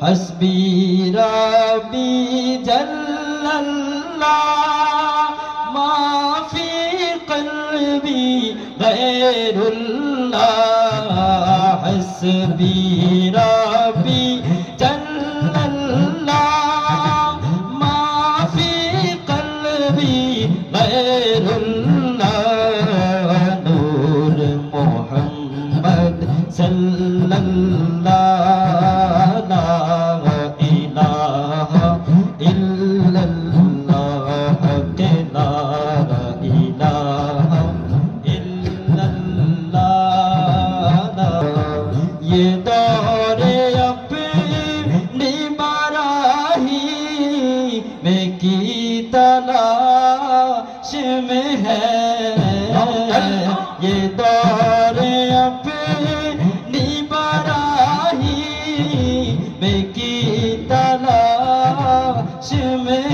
حسبی ربی جل اللہ ما فی قلبی غیر اللہ حسبی ربی جل اللہ ما فی قلبی غیر اللہ نور محمد صلی اللہ لا الہ الا اللہ لا الہ الا اللہ یہ دور اپنی براہی میں کی تلاش میں ہے یہ دور اپنی براہی میں کی تلاش میں